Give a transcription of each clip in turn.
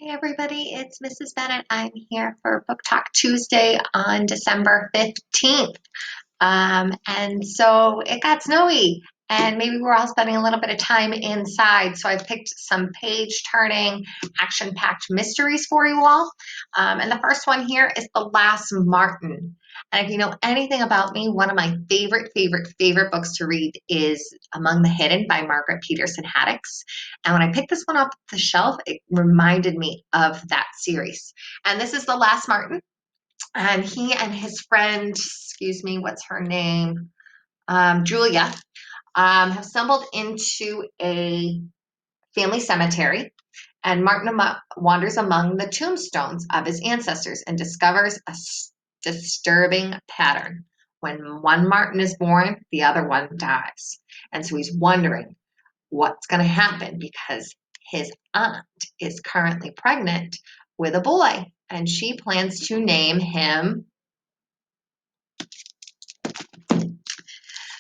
Hey everybody, it's Mrs. Bennett. I'm here for Book Talk Tuesday on December 15th. And so it got snowy, and maybe we're all spending a little bit of time inside. So I picked some page turning, action packed mysteries for you all. And the first one here is The Last Martin. And if you know anything about me, one of my favorite books to read is Among the Hidden by Margaret Peterson Haddix. And when I picked this one up the shelf, it reminded me of that series. And this is The Last Martin. And he and his friend, excuse me, what's her name? Julia, have stumbled into a family cemetery. And Martin wanders among the tombstones of his ancestors and discovers a disturbing pattern. When one Martin is born, the other one dies. And so he's wondering what's going to happen because his aunt is currently pregnant with a boy and she plans to name him.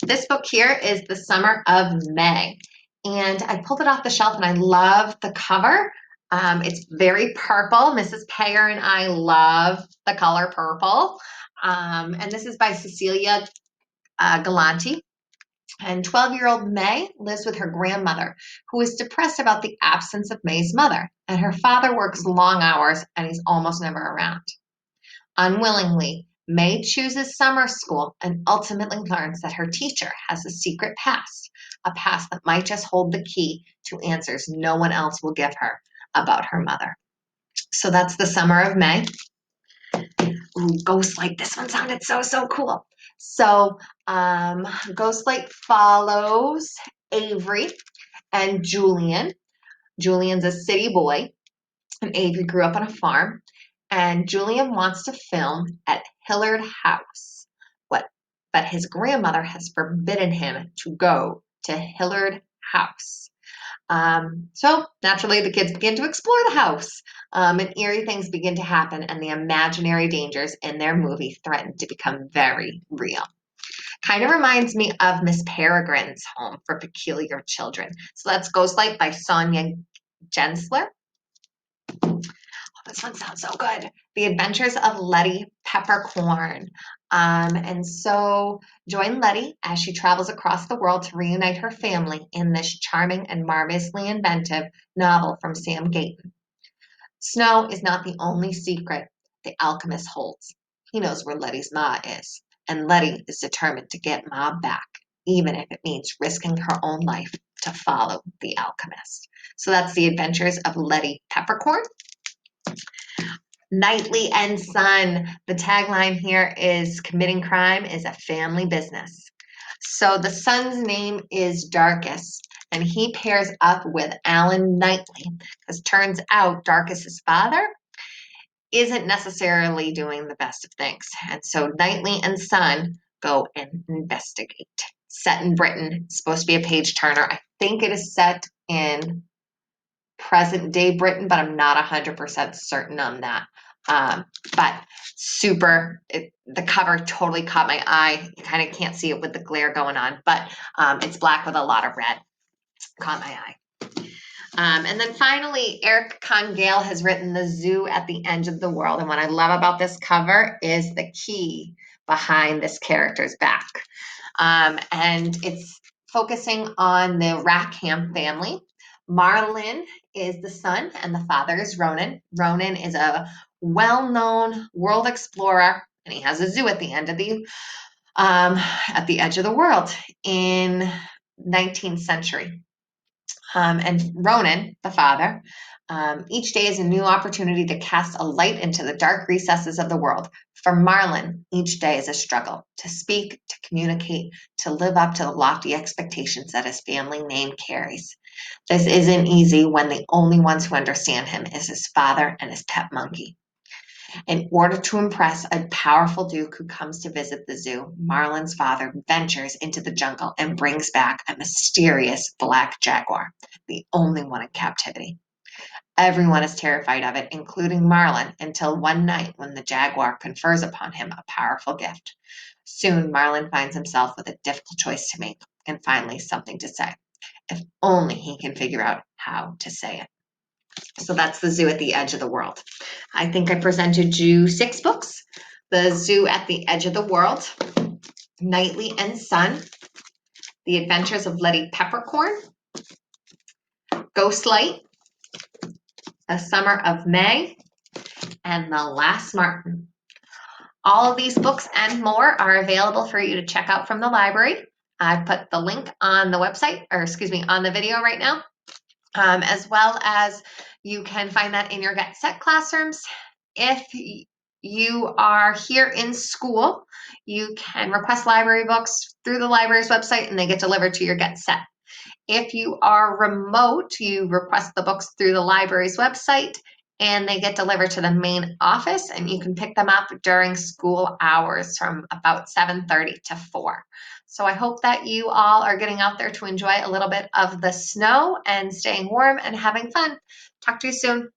This book here is The Summer of May, and I pulled it off the shelf and I love the cover. It's very purple. Mrs. Payer and I love the color purple. And this is by Cecilia Galanti. And 12-year-old May lives with her grandmother, who is depressed about the absence of May's mother. And her father works long hours and he's almost never around. Unwillingly, May chooses summer school and ultimately learns that her teacher has a secret past, a past that might just hold the key to answers no one else will give her about her mother. So that's The Summer of May. Ooh, Ghostlight. This one sounded so cool. So Ghostlight follows Avery and Julian. Julian's a city boy, and Avery grew up on a farm. And Julian wants to film at Hillard House, but his grandmother has forbidden him to go to Hillard House. So naturally, the kids begin to explore the house, and eerie things begin to happen, and the imaginary dangers in their movie threaten to become very real. Kind of reminds me of Miss Peregrine's Home for Peculiar Children. So that's Ghostlight by Sonia Gensler. This one sounds so good. The Adventures of Letty Peppercorn. And so join Letty as she travels across the world to reunite her family in this charming and marvelously inventive novel from Sam Gayton. Snow is not the only secret the alchemist holds. He knows where Letty's ma is, and Letty is determined to get Ma back, even if it means risking her own life to follow the alchemist. So that's The Adventures of Letty Peppercorn. Nightly and Son. The tagline here is committing crime is a family business. So the son's name is Darkus, and he pairs up with Alan Knightley because turns out Darkus's father isn't necessarily doing the best of things. And so Knightley and Son go and investigate. Set in Britain. It's supposed to be a page turner. I think it is set in present day Britain, but I'm not 100% certain on that. But the cover totally caught my eye. You kind of can't see it with the glare going on, but it's black with a lot of red. Caught my eye. And then finally, Eric Congale has written The Zoo at the Edge of the World. And what I love about this cover is the key behind this character's back. And it's focusing on the Rackham family. Marlin is the son, and the father is Ronan. Ronan is a well-known world explorer, and he has a zoo at the edge of the world in 19th century. And Ronan, the father, each day is a new opportunity to cast a light into the dark recesses of the world. For Marlin, each day is a struggle to speak, to communicate, to live up to the lofty expectations that his family name carries. This isn't easy when the only ones who understand him is his father and his pet monkey. In order to impress a powerful duke who comes to visit the zoo, Marlin's father ventures into the jungle and brings back a mysterious black jaguar, the only one in captivity. Everyone is terrified of it, including Marlin, until one night when the jaguar confers upon him a powerful gift. Soon, Marlin finds himself with a difficult choice to make, and finally something to say. If only he can figure out how to say it. So that's the Zoo at the Edge of the World. I think I presented you 6 books. The Zoo at the Edge of the World, Nightly and Son, The Adventures of Letty Peppercorn, Ghostlight, The Summer of May, and The Last Martin. All of these books and more are available for you to check out from the library. I put the link on the website, or excuse me, on the video right now, as well as you can find that in your Get Set classrooms. If you are here in school, you can request library books through the library's website and they get delivered to your Get Set. If you are remote, you request the books through the library's website and they get delivered to the main office and you can pick them up during school hours from about 7:30 to 4. So I hope that you all are getting out there to enjoy a little bit of the snow and staying warm and having fun. Talk to you soon.